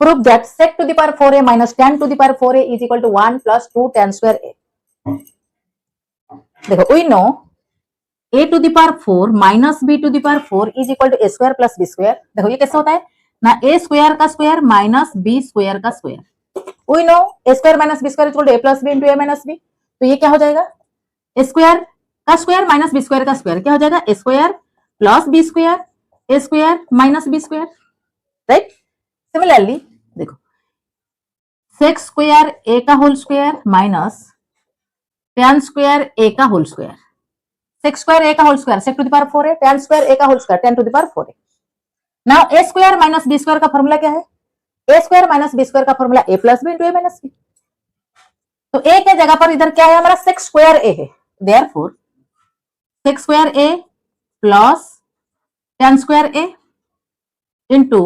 Prove that sec to the power 4a minus tan to the power 4a is equal to 1 plus 2 tan square a. देखो, we know a to the power 4 minus b to the power 4 is equal to a square plus b square. देखो ये कैसे होता है ना, a square का square minus b square का square. We know a square minus b square is equal to a plus b into a minus b. तो ये क्या हो जाएगा, a स्क्वायर का स्क्वायर माइनस b स्क्वायर का स्क्वायर क्या हो जाएगा, a square plus b square, a square minus b square. Right. Similarly देखो, सेक स्क्वायर a का whole square minus tan square a का whole square. Sec square a का whole square sec to the power 4a, tan square a का whole square tan to the power 4a. Now a square minus b square का formula क्या है, a square minus b square का formula a plus b into a minus b. तो a के जगह पर इधर क्या है हमारा, सेक स्क्वायर a है. Therefore sec square a plus tan square a into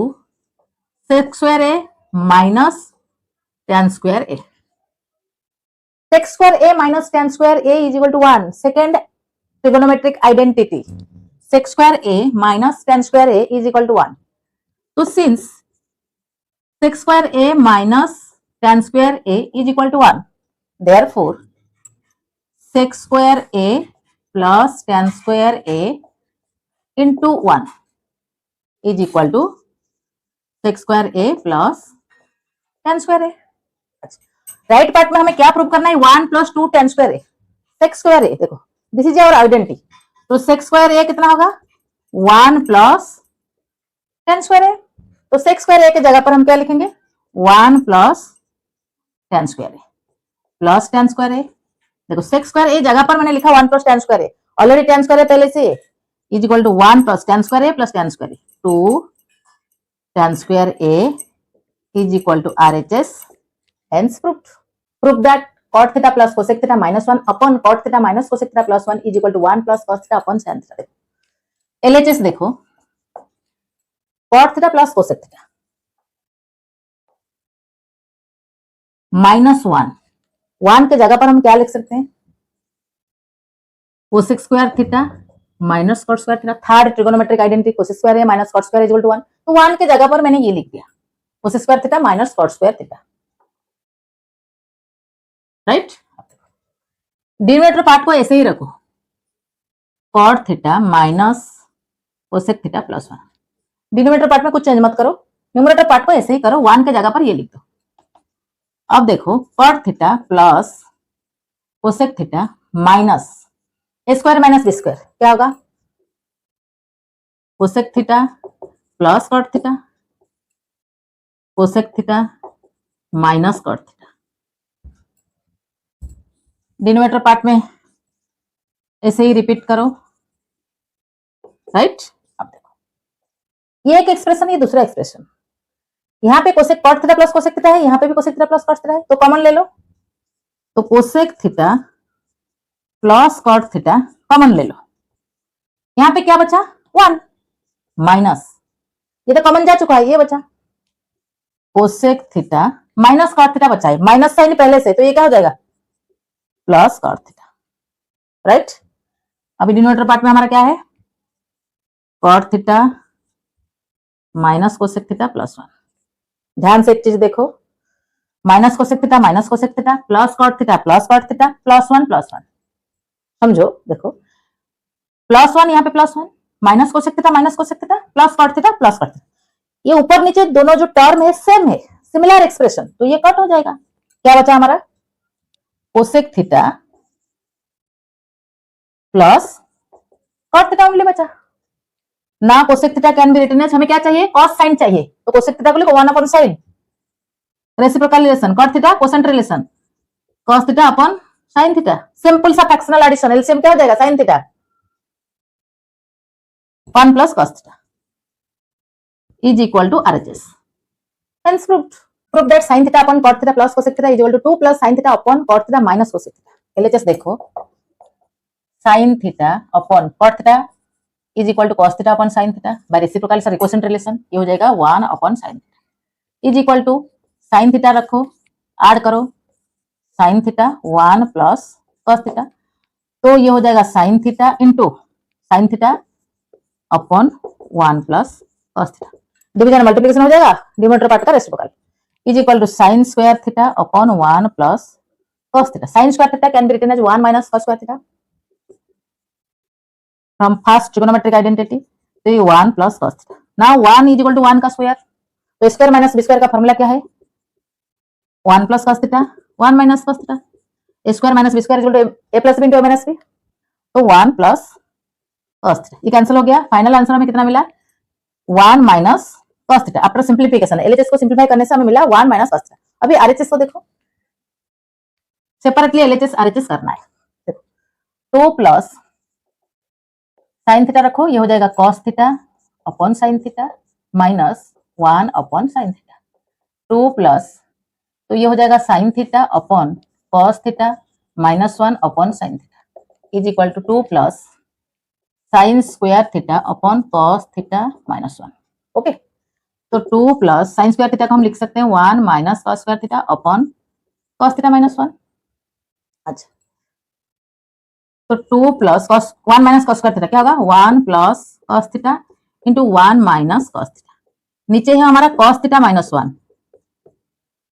sec square a minus tan square a. Sec square a minus tan square a is equal to 1. Second trigonometric identity, sec square a minus tan square a is equal to 1. So since sec square a minus tan square a is equal to 1, therefore sec square a plus tan square a into 1 is equal to sec square a plus tan square a. Right part में हमें क्या prove करना है, 1 plus 2 tan square a. sec square a देखो, this is our identity. तो सेक square ए कितना होगा, 1 प्लस tan स्क्वायर ए. तो सेक स्क्वायर ए के जगह पर हम क्या लिखेंगे, 1 plus tan square A plus tan square A. देखो सेक स्क्वायर ए जगह पर मैंने लिखा 1 plus tan square A, already tan square A पहले से is equal to 1 plus tan square A plus tan square A. 2 tan square A is equal to RHS. Hence proved. Prove that cot theta plus cosec theta minus 1 upon cot theta minus cosec theta plus 1 is equal to 1 plus cos theta upon sin theta. देखो LHS देखो, cot theta plus cosec theta minus 1 के जगह पर हम क्या लिख सकते हैं, cosec square theta minus cot square theta. Third trigonometric identity, cosec square है minus cot square is equal to 1. तो 1 के जगह पर मैंने ये लिख दिया, cosec square theta minus cot square theta. Right. Denominator part को ऐसे ही रखो, cot theta minus cosec theta plus 1. Denominator part में कुछ चेंज मत करो, न्यूमरेटर पार्ट को ऐसे ही करो, 1 के जगह पर ये लिख दो. अब देखो cot theta plus cosec theta minus A square minus B square क्या होगा, cosec theta plus cot theta cosec theta minus cot theta. Denominator part में ऐसे ही रिपीट करो. राइट. अब देखो ये एक एक्सप्रेशन, ये दूसरा एक्सप्रेशन. यहाँ पे cosec cot theta plus cosec theta है, यहाँ पे भी cosec theta plus cot theta है, तो कॉमन ले लो. तो cosec theta plus cot theta common ले लो. यहाँ पे क्या बचा, 1 माइनस, ये तो कॉमन जा चुका है, ये बचा cosec theta minus cot theta बचा है, माइनस साइन पहले से, तो ये क्या हो जाएगा प्लस cot थीटा. राइट. अभी डिनोमिनेटर पार्ट में हमारा क्या है, cot theta minus cosec theta plus 1. ध्यान से एक चीज देखो, minus cosec theta plus cot theta plus cot theta plus 1 समझो. देखो प्लस 1 यहाँ पे plus 1 minus cosec theta plus cot theta plus cot theta. ये ऊपर नीचे दोनों जो टर्म है सेम है, सिमिलर एक्सप्रेशन, तो ये कट हो जाएगा. क्या बचा हमारा, cosec theta plus cot theta only बचा ना. Cosec theta can be written as, हमें क्या चाहिए, cos साइन चाहिए, तो कोसेक थीटा को लिखो 1 upon sine. Reciprocal relation, cot theta quotient relation, cos theta upon sine theta. Simple सा फ्रैक्शनल एडिशन, एलसीएम क्या हो जाएगा, sine theta 1 plus cos theta is equal to RHS. Hence proved. Prove that sin theta upon cot theta plus cosec theta is equal to 2 plus sin theta upon cot theta minus cosec theta. LHS देखो, sin theta upon cot theta is equal to cos theta upon sin theta by reciprocal cosine relation. ये हो जाएगा 1 upon sin theta is equal to sin theta रखो, add करो sin theta 1 plus cos theta, तो ये हो जाएगा sin theta into sin theta upon 1 plus cos theta. Division multiplication हो जाएगा डिनोमिनेटर पार्ट का reciprocal. Is equal to sine square theta upon 1 plus cos theta. Sin square theta can be written as 1 minus cos square theta from first trigonometric identity. तो ये 1 plus cos theta. Now 1 is equal to 1 का square, तो square minus B square का formula क्या है? 1 plus cos theta, 1 minus cos theta. Square minus B square is equal to a plus b into a minus b. तो 1 plus cos theta. ये cancel हो गया. Final answer हमें कितना मिला? 1 minus cos theta. After simplification LHS को simplify करने से हमें मिला 1 minus cos theta. अभी आरएचएस को देखो, सेपरेटली एलएचएस आरएचएस करना है. देखो 2 प्लस साइन थीटा रखो, ये हो जाएगा cos theta upon sine theta minus 1 upon sine theta. 2 plus, तो ये हो जाएगा sine theta upon cos theta minus 1 upon sine theta is equal to 2 plus sine square theta upon cos theta minus 1. Okay, तो 2 plus sine square theta को हम लिख सकते हैं 1 minus cos square theta upon cos theta minus 1. अच्छा, तो 2 plus cos 1 minus cos square theta क्या होगा? 1 plus cos theta into 1 minus cos theta. नीचे है हमारा cos theta minus 1,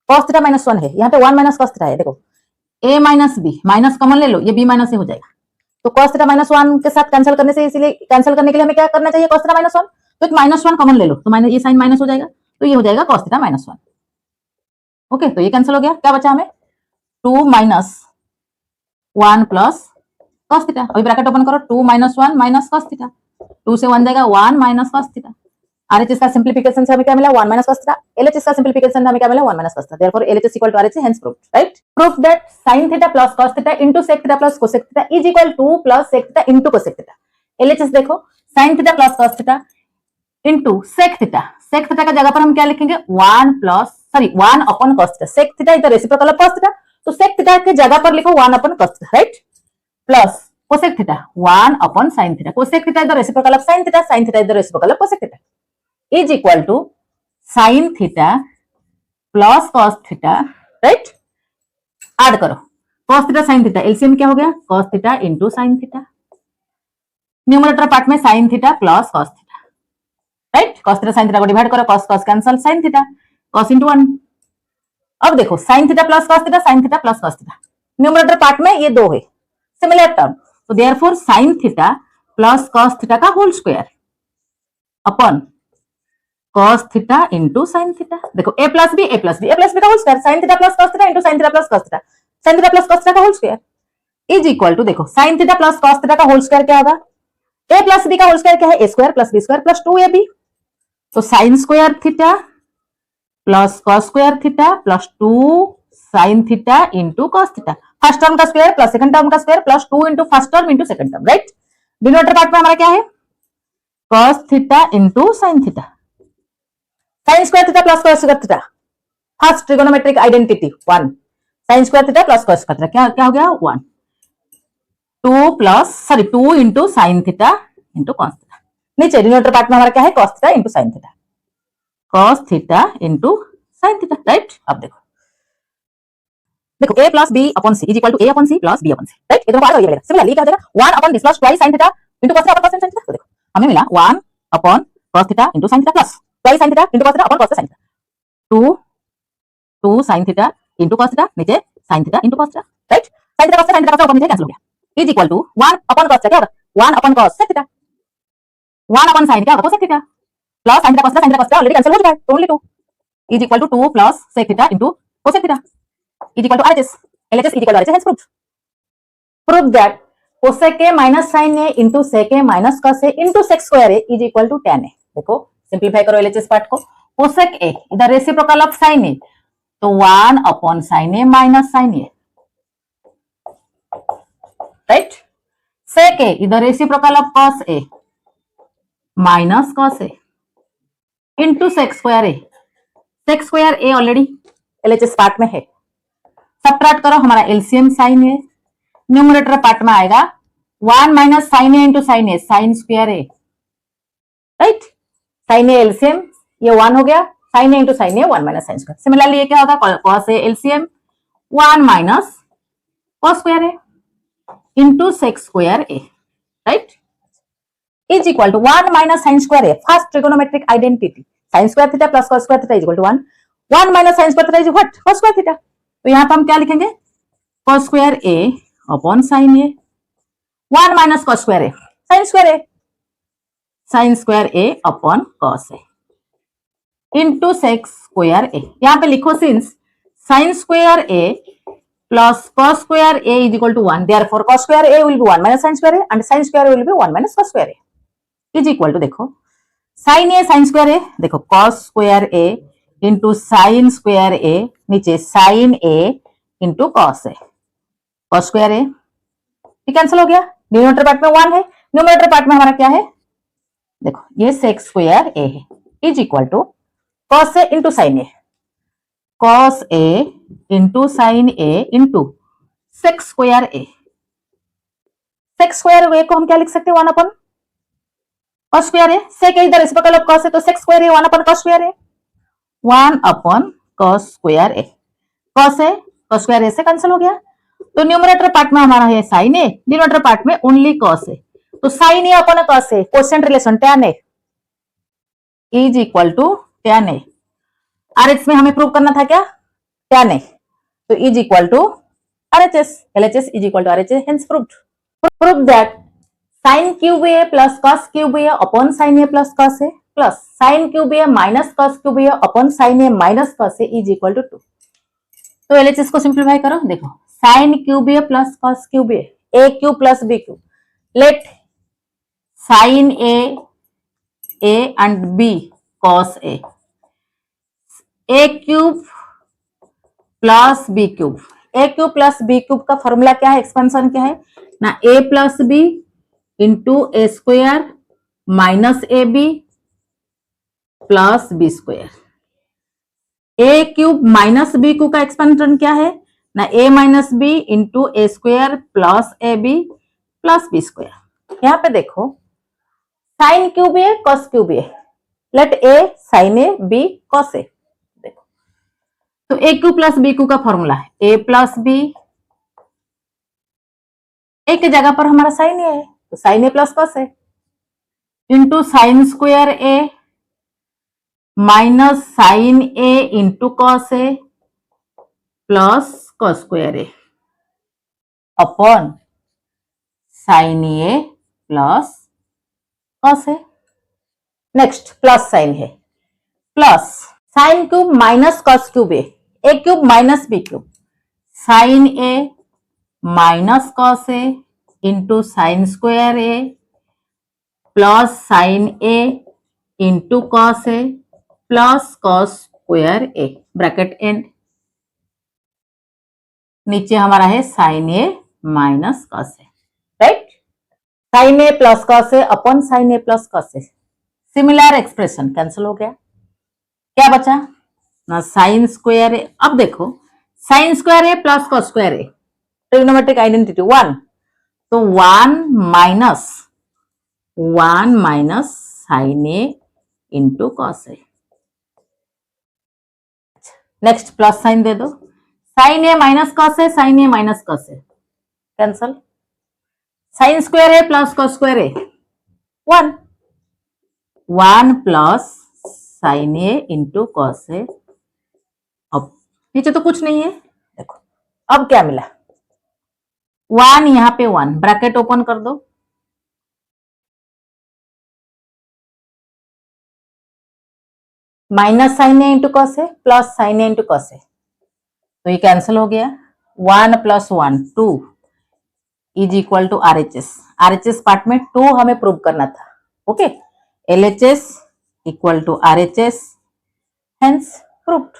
cos theta minus 1 है, यहाँ पे 1 माइनस cos थीटा है. देखो a minus b, minus common ले लो, ये b माइनस ए हो जाएगा. तो cos थीटा माइनस 1 के साथ कैंसिल करने से, इसीलिए कैंसिल करने के लिए हमें क्या करना चाहिए? cos थीटा माइनस 1, तो एक माइनस 1 कॉमन ले लो, तो माइनस, ये साइन माइनस हो जाएगा, तो ये हो जाएगा cos थीटा माइनस 1. ओके, तो ये कैंसिल हो गया. क्या बचा हमें? 2 माइनस 1 प्लस cos थीटा. अभी ब्रैकेट ओपन करो, 2 माइनस 1 माइनस cos थीटा, 2 से 1 जाएगा 1 माइनस cos थीटा. आरएचएस का सिंप्लीफिकेशन से हमें क्या मिला? 1 माइनस cos थीटा. एलएचएस का सिंप्लीफिकेशन से हमें क्या मिला? 1 minus cos theta. Therefore LHS equal to RHS, hence proved. Right? Proof that sin theta plus cos theta into sec theta plus cosec theta is equal to plus sec theta into cosec theta. LHS देखो, sin theta plus cos theta into sec theta. sec theta का जगह पर हम क्या लिखेंगे? 1 upon cos theta. sec theta is the reciprocal of cos theta, तो sec theta के जगह पर लिखो 1 upon cos theta. Right? Plus cosec theta 1 upon sin theta. cosec theta is the reciprocal of sin theta, sin theta is the reciprocal of cosec theta is equal to sin theta plus cos theta. Right? Add करो cos theta sin theta, LCM क्या हो गया? cos theta into sin theta. Numerator part में sin theta plus cos theta. Right? cos theta sin theta को divide करो, cos cos cancel, sin theta cos into 1. अब देखो sin theta plus cos theta, sin theta plus cos theta. Numerator part में ये दो है similar term, तो therefore sin theta plus cos theta का whole square upon cos theta into sin theta. देखो a plus B का whole square, sin theta plus cos theta into sin theta plus cos theta, sin theta plus cos theta का whole square is equal to, देखो sin theta plus cos theta का whole square क्या होगा? a plus B का whole square क्या है? a square plus B square plus 2ab. तो sin square theta plus cos square theta plus 2 sin theta into cos theta. First term का square plus second term का square plus 2 into first term into second term. Right? Denominator part में हमारा क्या है? cos theta into sin theta. sin square theta plus cos square theta, first trigonometric identity 1. sin square theta plus cos square theta क्या हो गया? 1. 2 into sin theta into cos theta. नीचे denominator part में हमारा क्या है? cos theta into sin theta, cos theta into sin theta. Right? अब देखो a plus b upon c is equal to a upon c plus b upon c. Right? ये दोनों part हो गया. सिमिलरली क्या हो जाएगा? 1 upon this plus twice sin theta into cos theta upon sin theta. तो देखो हमें मिला 1 upon cos theta into sin theta plus twice sin theta into cos theta upon cos sin theta. 2 sin theta into cos theta, नीचे sin theta into cos theta. Right? sin theta cos theta ऊपर नीचे cancel हो गया is equal to 1 upon cos theta क्या होगा? 1 upon cos sec theta, 1 upon sin क्या होगा? cos theta plus sin theta cos theta already cancel हो चुका है, तो only 2 is equal to 2 plus sec theta into cos theta is equal to RHS. LHS is equal to RHS, hence proved. Prove that cosec a minus sin a into sec a minus cos a into sec square a is equal to tan a. देखो simplify करो LHS part को. cosec a the reciprocal of sin a, तो 1 upon sin a minus sin a. Right? sec a the reciprocal of cos a minus cos a into sec square a. sec square a already LHS part में है. Subtract करो, हमारा LCM sin a. Numerator part में आएगा 1 minus sin a इंटू sin a, sin square a. Right? sin a LCM ये 1 हो गया, sin a इंटू sin a 1 minus sin square. Similarly ये क्या होगा? cos a LCM 1 minus cos square a into sec square a. Right? Is equal to 1 minus sin square a, first trigonometric identity. sin square theta plus cos square theta is equal to 1. 1 minus sine square theta is what? cos square theta. तो यहाँ पे हम क्या लिखेंगे? cos square a upon sine a। 1 minus cos square a, sine square a, sine square a upon cos a into sec square a। यहाँ पे लिखो since sine square a plus cos square a is equal to 1, therefore cos square a will be 1 minus sine square a and sine square a will be 1 minus cos square a is equal to, देखो sine a sine square a, देखो cos square a into sine square a, नीचे sine a into cos a, cos square a, ये cancel हो गया। Denominator part में 1 है, numerator part में हमारा क्या है? देखो ये सेक स्क्वायर a है is equal to cos a into sine a, cos a into sine a into sec square a। Sec square a को हम क्या लिख सकते हैं? 1 upon cos square a, sec इधर रेसिप्रोकल ऑफ cos है तो सेक square a 1 upon cos square a, 1 upon cos square a, cos a cos square a से कैंसिल हो गया। तो न्यूमरेटर पार्ट में हमारा है साइन a, डिनोमिनेटर पार्ट में ओनली cos a, तो sine a upon cos a, coefficient relation tan a is equal to tan a। RH में हमें प्रूव करना था क्या? tan a, तो is equal to RHS, LHS is equal to RHS, hence proved. Prove that sin cube a plus cos cube a upon sin a plus cos a plus sin cube a minus cos cube a upon sin a minus cos a is equal to 2। तो LHS को simplify करो, देखो sin cube a plus cos cube a cube plus b cube, let sin a and b cos a cube plus b cube, a cube plus b cube का formula क्या है? Expansion क्या है ना? a plus b into A square minus a B plus B square. A cube minus b cube का expansion क्या है ना? a minus B into A square plus A B plus B square. यहाँ पे देखो sine cube A cos cube A, let A sine A B cos A. देखो तो A cube plus B cube का formula है A plus B, ए के जगह पर हमारा साइन ए है तो sine a plus cos a into sine square a minus sine a into cos a plus cos square a upon sine a plus cos है। Next plus sine है, plus sine cube minus cos cube a cube minus b cube, sine a minus cos a into sine square A plus sine a into cos a plus cos square a, bracket end, नीचे हमारा है sine a minus cos A, right? Sign a plus cos A upon sine a plus cos A, similar expression cancel हो गया। क्या बचा ना? Sign square ए। अब देखो साइन स्क्वायर ए प्लस कॉस स्क्वायर ए, ट्रिग्नोमेट्रिक आइडेंटिटी 1, तो 1 minus sine a into cos A. Next plus sign दे दो, sign a minus cos A, sine a minus cos A cancel, sign square A plus cos square A 1 plus sine a into cos ए। अब नीचे तो कुछ नहीं है, देखो अब क्या मिला? 1 यहाँ पे 1, ब्रैकेट ओपन कर दो, minus sine a into cos a plus sine a into cos a, तो ये कैंसिल हो गया। 1 plus 1 2 is equal to RHS, RHS part में 2 हमें प्रूव करना था, okay? LHS equal to RHS, hence proved.